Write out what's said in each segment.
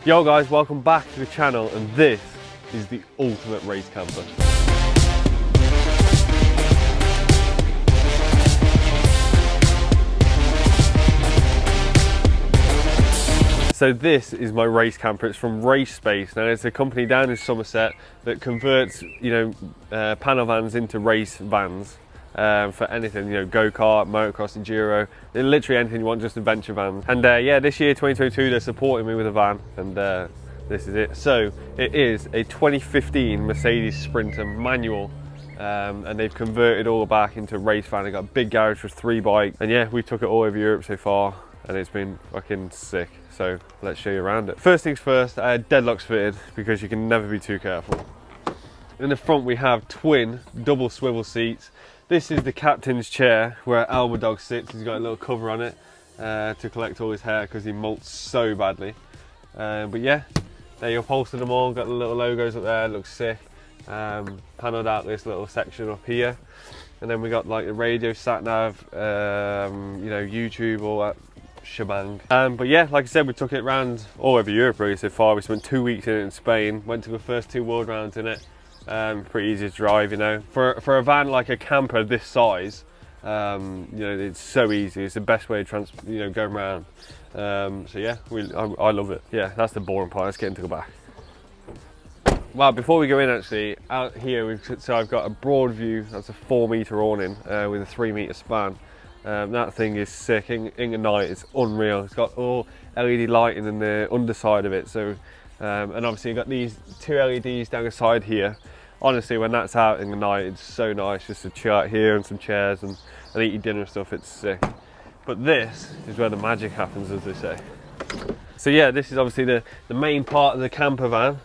Yo guys, welcome back to the channel, and this is the ultimate race camper. So this is my race camper. It's from Race Space. Now it's a company down in Somerset that converts, panel vans into race vans for anything, go-kart, motocross, enduro, literally anything you want, just adventure vans. And yeah, this year 2022 they're supporting me with a van, and this is it. So it is a 2015 Mercedes Sprinter manual, and they've converted all back into race van. They got a big garage with 3 bikes, and yeah, we took it all over Europe so far, and it's been fucking sick. So let's show you around it. First things first, I had deadlocks fitted because you can never be too careful. In the front we have twin double swivel seats. This is the captain's chair where Alba Dog sits. He's got a little cover on it to collect all his hair because he molts so badly. But yeah, they upholstered them all, got the little logos up there, looks sick. Panelled out this little section up here. And then we got like the radio, sat nav, YouTube, all that shebang. But yeah, like I said, we took it around all over Europe really so far. We spent 2 weeks in it in Spain, went to the first 2 world rounds in it. Pretty easy to drive, for a van like a camper this size. It's so easy. It's the best way to go around. So yeah, I love it. Yeah, that's the boring part. Let's get into the back. Well, before we go in, actually, out here, so I've got a broad view. That's a 4-meter awning with a 3-meter span. That thing is sick. In the night, it's unreal. It's got all LED lighting in the underside of it. So, and obviously you've got these 2 LEDs down the side here. Honestly, when that's out in the night, it's so nice just to chill out here and some chairs and eat your dinner and stuff. It's sick. But this is where the magic happens, as they say. So yeah, this is obviously the main part of the camper van.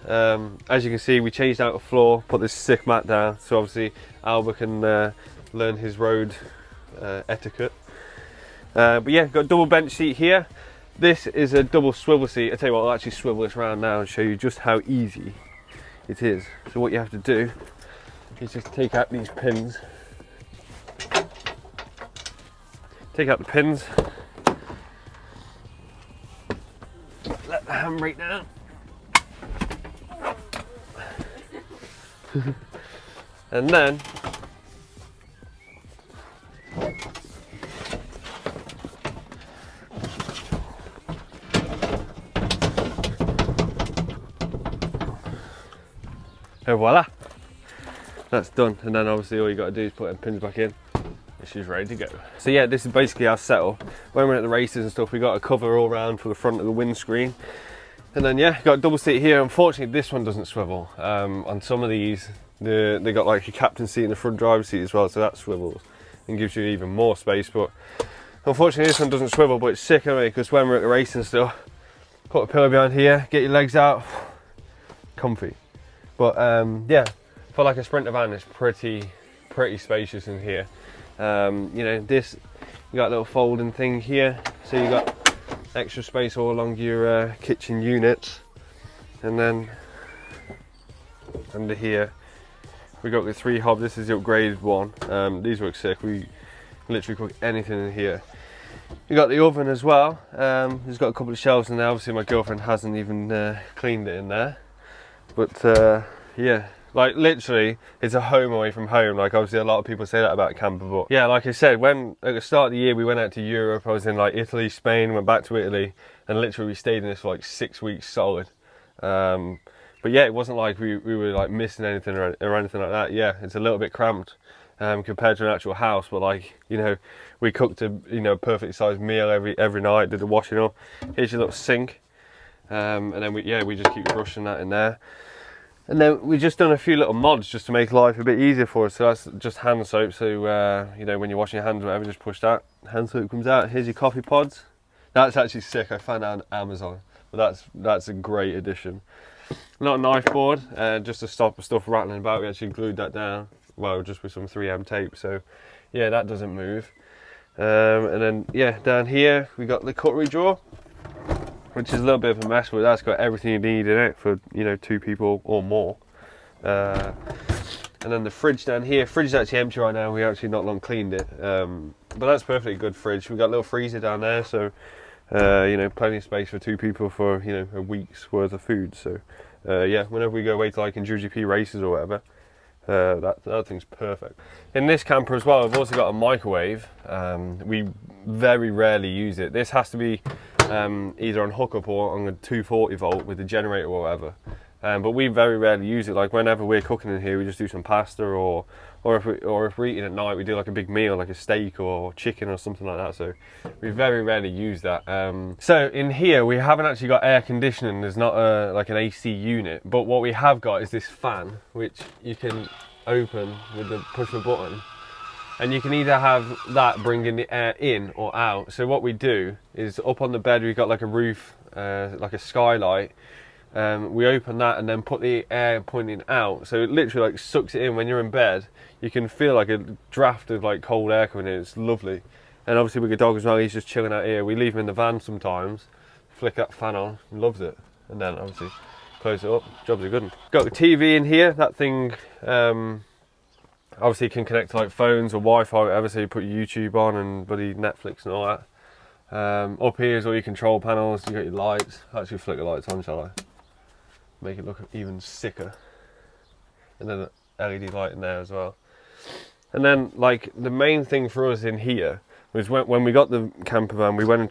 As you can see, we changed out the floor, put this sick mat down, so obviously Alba can learn his road etiquette. But yeah, got a double bench seat here. This is a double swivel seat. I tell you what, I'll actually swivel this around now and show you just how easy it is. So what you have to do is just take out these pins. Take out the pins. Let the handbrake down. And then and voila, that's done. And then obviously all you got to do is put them pins back in and she's ready to go. So yeah, this is basically our setup. When we're at the races and stuff, we got a cover all around for the front of the windscreen. And then yeah, got a double seat here. Unfortunately, this one doesn't swivel. On some of these, they got like a captain seat and the front driver's seat as well, so that swivels and gives you even more space. But unfortunately, this one doesn't swivel, but it's sick anyway, because when we're at the race and stuff, put a pillow behind here, get your legs out, comfy. But yeah, for like a Sprinter van, it's pretty spacious in here. This, you got a little folding thing here, so you got extra space all along your kitchen units. And then under here, we got the 3 hob. This is the upgraded one. These work sick. We literally cook anything in here. You got the oven as well. It's got a couple of shelves in there. Obviously, my girlfriend hasn't even cleaned it in there. But yeah, like literally, it's a home away from home. Like obviously, a lot of people say that about a camper, but yeah, like I said, when at the start of the year we went out to Europe, I was in like Italy, Spain, went back to Italy, and literally we stayed in this for like 6 weeks solid. But yeah, it wasn't like we were like missing anything or anything like that. Yeah, it's a little bit cramped compared to an actual house, but like we cooked a perfectly sized meal every night, did the washing up. Here's your little sink, and then we just keep brushing that in there. And then we just done a few little mods just to make life a bit easier for us. So that's just hand soap. So when you're washing your hands or whatever, just push that, hand soap comes out. Here's your coffee pods. That's actually sick. I found that on Amazon, but that's a great addition. Not a knife board, just to stop stuff rattling about. We actually glued that down, well, just with some 3M tape. So yeah, that doesn't move. And then yeah, down here we got the cutlery drawer, which is a little bit of a mess, but that's got everything you need in it for 2 people or more. And then the fridge down here. Fridge is actually empty right now. We actually not long cleaned it, but that's perfectly good fridge. We got a little freezer down there, so You know, plenty of space for 2 people for, you know, a week's worth of food. So yeah, whenever we go away to like enduro GP races or whatever, that thing's perfect. In this camper as well, I've also got a microwave. We very rarely use it. This has to be either on hookup or on a 240 volt with the generator or whatever. But we very rarely use it. Like whenever we're cooking in here, we just do some pasta, or if we're eating at night, we do like a big meal, like a steak or chicken or something like that. So we very rarely use that. So in here, we haven't actually got air conditioning. There's not like an AC unit, but what we have got is this fan, which you can open with the push of a button, and you can either have that bringing the air in or out. So what we do is up on the bed, we've got like a roof, like a skylight. We open that and then put the air pointing out, so it literally like sucks it in. When you're in bed, you can feel like a draft of like cold air coming in. It's lovely. And obviously with the dog as well, he's just chilling out here. We leave him in the van sometimes, flick that fan on, he loves it, and then obviously close it up, jobs are good. Got the TV in here. That thing obviously can connect to like phones or Wi-Fi or whatever, so you put your YouTube on and bloody Netflix and all that. Up here is all your control panels. You got your lights. Actually flick the lights on, shall I? Make it look even sicker. And then an LED light in there as well. And then like the main thing for us in here was when we got the camper van, we went and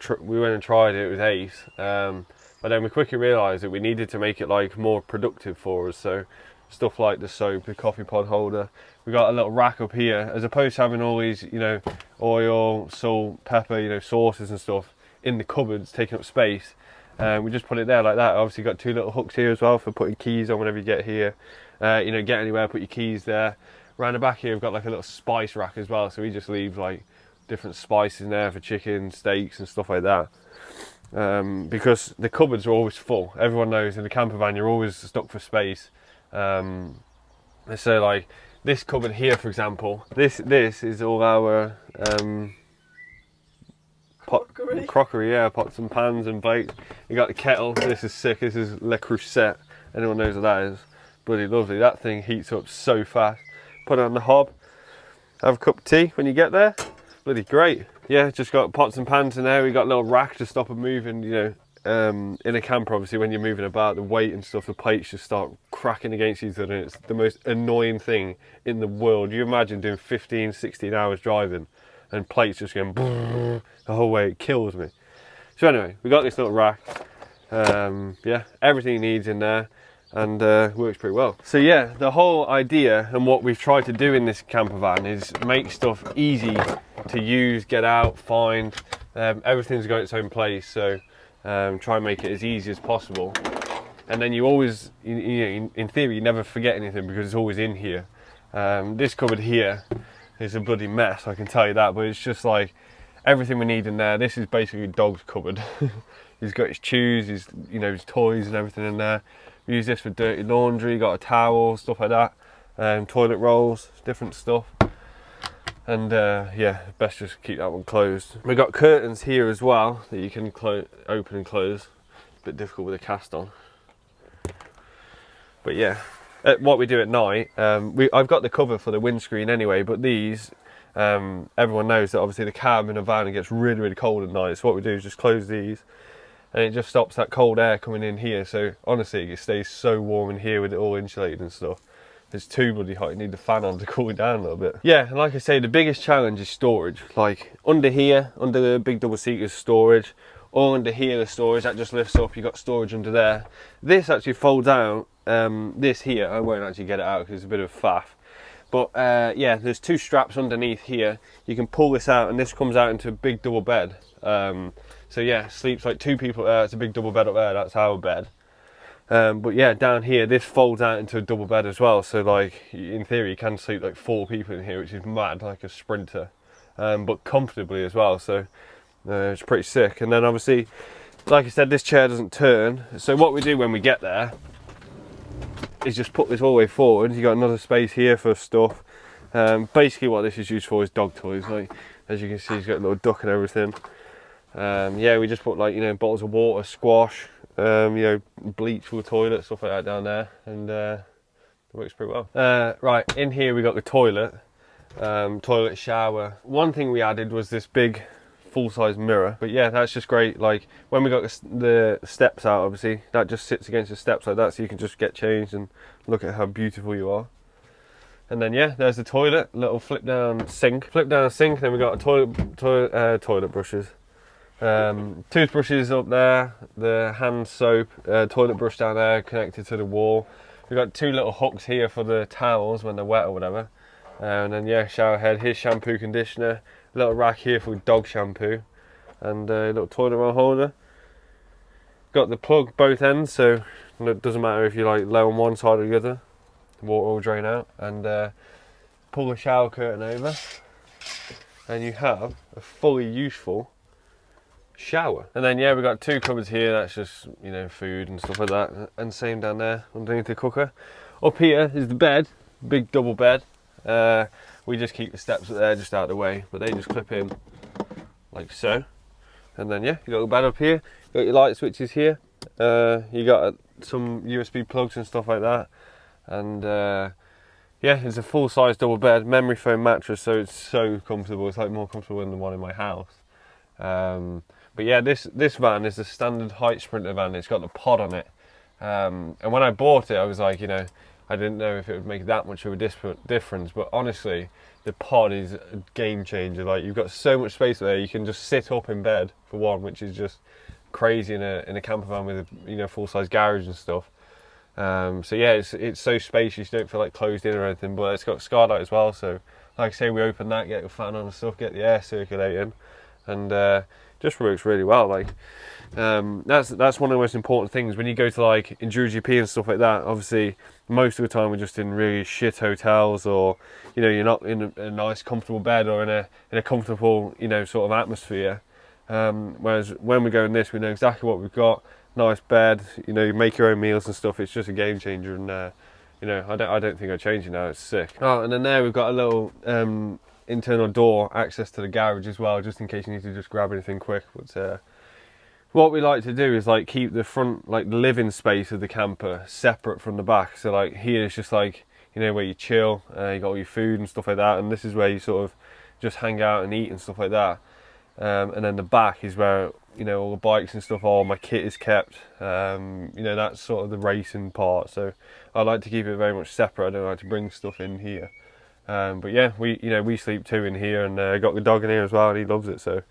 tried it. It was ace. But then we quickly realised that we needed to make it like more productive for us. So stuff like the soap, the coffee pod holder. We got a little rack up here, as opposed to having all these, you know, oil, salt, pepper, you know, sauces and stuff in the cupboards taking up space. We just put it there like that. Obviously got 2 little hooks here as well for putting keys on whenever you get here. You know, get anywhere, put your keys there. Around the back here we've got like a little spice rack as well, so we just leave like different spices in there for chicken, steaks and stuff like that. Because the cupboards are always full. Everyone knows in the camper van you're always stuck for space. So like this cupboard here, for example, this is all our crockery, yeah, pots and pans and plates. You got the kettle. This is sick. This is Le Creuset. Anyone knows what that is? Bloody lovely. That thing heats up so fast. Put it on the hob. Have a cup of tea when you get there. Bloody great. Yeah, just got pots and pans in there. We got a little rack to stop them moving. You know, in a camper, obviously, when you're moving about, the weight and stuff, the plates just start cracking against each other, and it's the most annoying thing in the world. You imagine doing 15, 16 hours driving and plates just going the whole way. It kills me. So anyway, we got this little rack. Yeah, everything he needs in there, and works pretty well. So yeah, the whole idea and what we've tried to do in this camper van is make stuff easy to use, get out, find. Everything's got its own place, so try and make it as easy as possible. And then you always, in theory, you never forget anything because it's always in here. This cupboard here is a bloody mess, I can tell you that, but it's just like everything we need in there. This is basically dog's cupboard. He's got his chews, his toys and everything in there. We use this for dirty laundry, got a towel, stuff like that, toilet rolls, different stuff. And yeah, best just keep that one closed. We've got curtains here as well that you can open and close. A bit difficult with a cast on. But yeah, what we do at night, I've got the cover for the windscreen anyway, but these, everyone knows that obviously the cab in a van, it gets really, really cold at night. So what we do is just close these, and it just stops that cold air coming in here. So honestly, it stays so warm in here with it all insulated and stuff. It's too bloody hot, you need the fan on to cool it down a little bit. Yeah, and like I say, the biggest challenge is storage. Like under here, under the big double seat is storage. All under here is storage, that just lifts up, you've got storage under there. This actually folds out, this here, I won't actually get it out because it's a bit of faff. But yeah, there's 2 straps underneath here. You can pull this out and this comes out into a big double bed. So yeah, sleeps like 2 people there, it's a big double bed up there, that's our bed. But yeah, down here, this folds out into a double bed as well. So like, in theory, you can sleep like 4 people in here, which is mad, like a Sprinter. But comfortably as well, so it's pretty sick. And then obviously, like I said, this chair doesn't turn. So what we do when we get there is just put this all the way forward. You got another space here for stuff. Basically what this is used for is dog toys. Like, as you can see, he's got a little duck and everything. Yeah, we just put like, bottles of water, squash, bleach for the toilet, stuff like that down there, and it works pretty well. Right, in here we got the toilet, shower. One thing we added was this big full-size mirror. But yeah, that's just great. Like when we got the steps out, obviously that just sits against the steps like that, so you can just get changed and look at how beautiful you are. And then yeah, there's the toilet, little flip down sink. Then we got a toilet brushes, toothbrushes up there, the hand soap, toilet brush down there connected to the wall. We got 2 little hooks here for the towels when they're wet or whatever. And then yeah, shower head. Here's shampoo, conditioner. Little rack here for dog shampoo, and a little toilet roll holder. Got the plug both ends, so it doesn't matter if you're like low on one side or the other. The water will drain out. And pull the shower curtain over, and you have a fully useful shower. And then yeah, we've got 2 cupboards here. That's just, you know, food and stuff like that. And same down there underneath the cooker. Up here is the bed, big double bed. We just keep the steps up there just out of the way, but they just clip in like so. And then yeah, you got the bed up here, you got your light switches here, you got some USB plugs and stuff like that. And yeah, it's a full-size double bed, memory foam mattress, so it's so comfortable. It's like more comfortable than the one in my house. But yeah, this van is the standard height Sprinter van. It's got the pod on it, and when I bought it I was like, you know, I didn't know if it would make that much of a difference, but honestly, the pod is a game changer. Like, you've got so much space there, you can just sit up in bed for one, which is just crazy in a camper van with a, you know, full-size garage and stuff. So yeah, it's so spacious, you don't feel like closed in or anything, but it's got skylight as well, so like I say, we open that, get the fan on and stuff, get the air circulating, and just works really well. Like that's one of the most important things when you go to like Enduro GP and stuff like that. Obviously most of the time we're just in really shit hotels, or you know, you're not in a nice comfortable bed or in a comfortable, you know, sort of atmosphere. Whereas when we go in this, we know exactly what we've got. Nice bed, you know, you make your own meals and stuff. It's just a game changer, and you know, I don't think I'd change it now. It's sick. Oh, and then there we've got a little internal door access to the garage as well, just in case you need to just grab anything quick. But what we like to do is like keep the front, like the living space of the camper separate from the back. So like here it's just like, you know, where you chill, you got all your food and stuff like that, and this is where you sort of just hang out and eat and stuff like that. And then the back is where, you know, all the bikes and stuff, all my kit is kept. You know, that's sort of the racing part. So I like to keep it very much separate. I don't like to bring stuff in here. But yeah, we sleep 2 in here, and got the dog in here as well, and he loves it. So,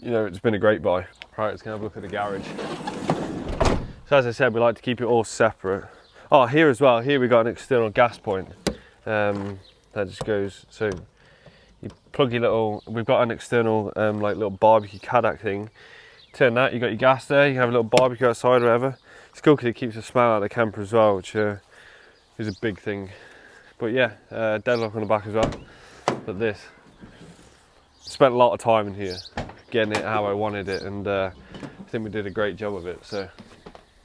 you know, it's been a great buy. Right, let's go have a look at the garage. So as I said, we like to keep it all separate. Oh, here as well, here we got an external gas point. That just goes, so you plug your little, we've got an external like little barbecue Kadak thing. Turn that, you got your gas there, you can have a little barbecue outside or whatever. It's cool because it keeps the smell out of the camper as well, which is a big thing. But yeah, deadlock on the back as well. But this, spent a lot of time in here getting it how I wanted it, and I think we did a great job of it, so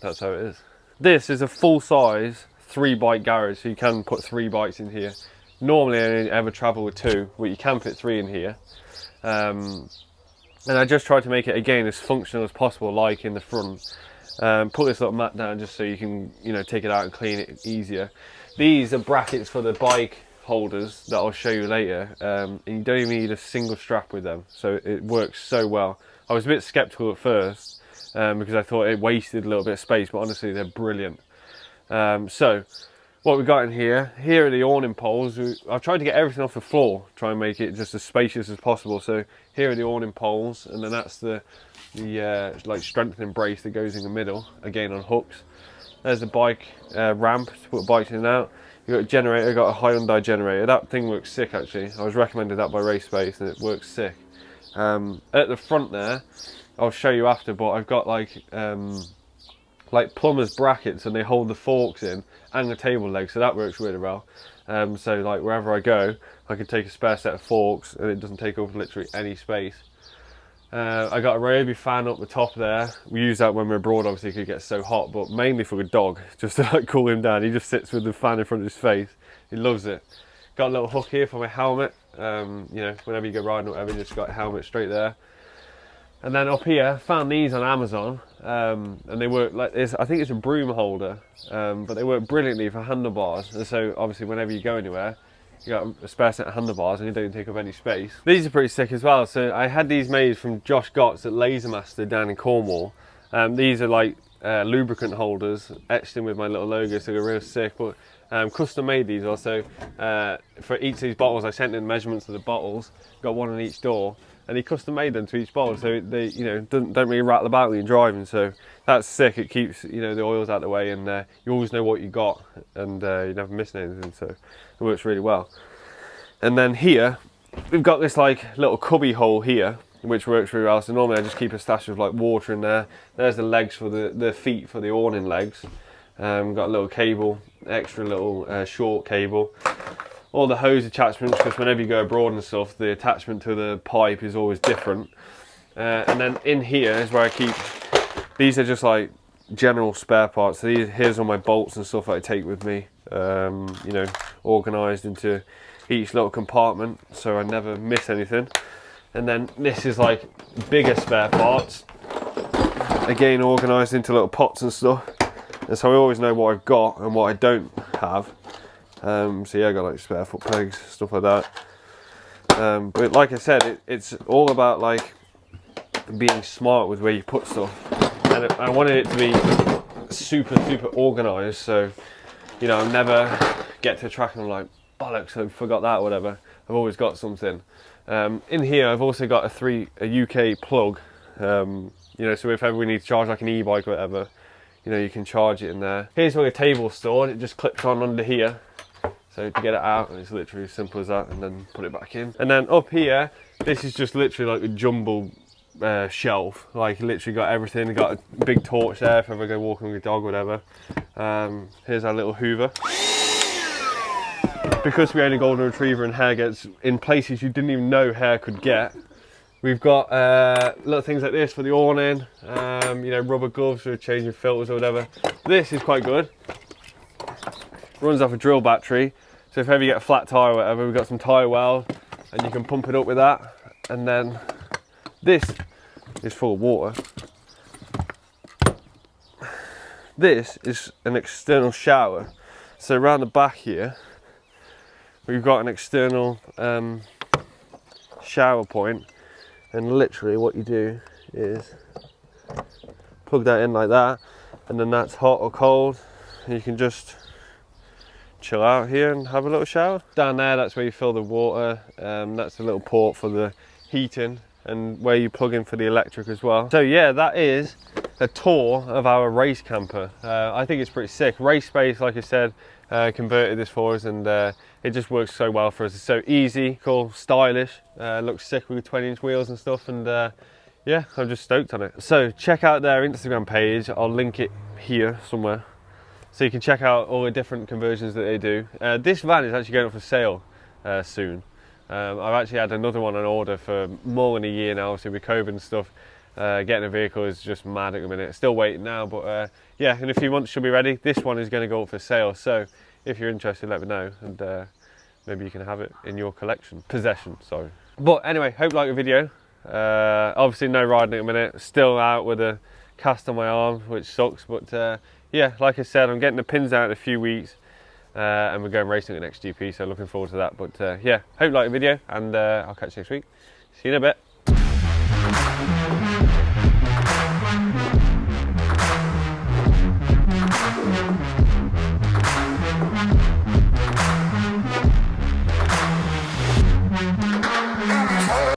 that's how it is. This is a full-size 3-bike garage, so you can put 3 bikes in here. Normally I only ever travel with 2, but you can fit 3 in here. And I just tried to make it again as functional as possible, like in the front. Put this little mat down just so you can, you know, take it out and clean it easier. These are brackets for the bike holders that I'll show you later, and you don't even need a single strap with them, so it works so well. I was a bit skeptical at first because I thought it wasted a little bit of space, but honestly they're brilliant. So what we got in here are the awning poles. I've tried to get everything off the floor, try and make it just as spacious as possible. So here are the awning poles, and then that's the like strengthening brace that goes in the middle, again on hooks. There's the bike ramp to put bikes in and out. You've got a generator, got a Hyundai generator. That thing works sick actually. I was recommended that by Race Space and it works sick. At the front there, I'll show you after, but I've got like plumber's brackets, and they hold the forks in and the table legs, so that works really well. So like wherever I go, I can take a spare set of forks and it doesn't take up literally any space. I got a Ryobi fan up the top there. We use that when we're abroad, obviously, because it gets so hot, but mainly for the dog, just to like cool him down. He just sits with the fan in front of his face. He loves it. Got a little hook here for my helmet. You know, whenever you go riding or whatever, you just got a helmet straight there. And then up here, found these on Amazon, and they work like this. I think it's a broom holder, but they work brilliantly for handlebars. And so obviously whenever you go anywhere, you got a spare set of handlebars and you don't take up any space. These are pretty sick as well. So I had these made from Josh Gotts at Lasermaster down in Cornwall. These are like lubricant holders etched in with my little logo, so they're real sick. But custom made these also. For each of these bottles, I sent in measurements of the bottles, got one on each door, and he custom made them to each bottle, so they, you know, don't really rattle about when you're driving. So that's sick. It keeps, you know, the oils out of the way, and you always know what you got, and you never miss anything. So it works really well. And then here we've got this like little cubby hole here, which works really well. So normally I just keep a stash of like water in there. There's the legs for the feet for the awning legs. Got a little cable, extra little short cable. All the hose attachments, because whenever you go abroad and stuff, the attachment to the pipe is always different. And then in here is where I keep, these are just like general spare parts. So here's all my bolts and stuff that I take with me, you know, organised into each little compartment, so I never miss anything. And then this is like bigger spare parts, again organised into little pots and stuff. And so I always know what I've got and what I don't have. So yeah, I got like spare foot pegs, stuff like that. But like I said, it's all about like being smart with where you put stuff. And I wanted it to be super organised, so you know, I never get to a track and I'm like, bollocks, I forgot that or whatever. I've always got something. In here I've also got a UK plug, you know, so if ever we need to charge like an e-bike or whatever, you know, you can charge it in there. Here's where the table's stored. It just clips on under here. So to get it out, it's literally as simple as that, and then put it back in. And then up here, this is just literally like a jumble shelf. Like literally got everything. Got a big torch there if I ever go walking with a dog or whatever. Here's our little Hoover. Because we own a golden retriever and hair gets in places you didn't even know hair could get, we've got little things like this for the awning, you know, rubber gloves for changing filters or whatever. This is quite good. Runs off a drill battery, so if ever you get a flat tyre or whatever, we've got some tyre weld and you can pump it up with that. And then this is full of water. This is an external shower. So around the back here, we've got an external shower point, and literally what you do is plug that in like that, and then that's hot or cold, and you can just chill out here and have a little shower. Down there, that's where you fill the water. That's the little port for the heating, and where you plug in for the electric as well. So yeah, that is a tour of our race camper. I think it's pretty sick. Race Space, like I said, converted this for us, and it just works so well for us. It's so easy, cool, stylish, looks sick with 20-inch wheels and stuff, and yeah, I'm just stoked on it. So check out their Instagram page. I'll link it here somewhere, so you can check out all the different conversions that they do. This van is actually going up for sale soon. I've actually had another one on order for more than a year now, obviously with COVID and stuff. Getting a vehicle is just mad at the minute. Still waiting now, but yeah, in a few months she'll be ready. This one is going to go up for sale, so if you're interested, let me know, and maybe you can have it in your possession, sorry. But anyway, hope you like the video. Obviously no riding at the minute, still out with a cast on my arm, which sucks, but yeah, like I said, I'm getting the pins out in a few weeks, and we're going racing at the next GP, so looking forward to that. But yeah, hope you like the video, and I'll catch you next week. See you in a bit.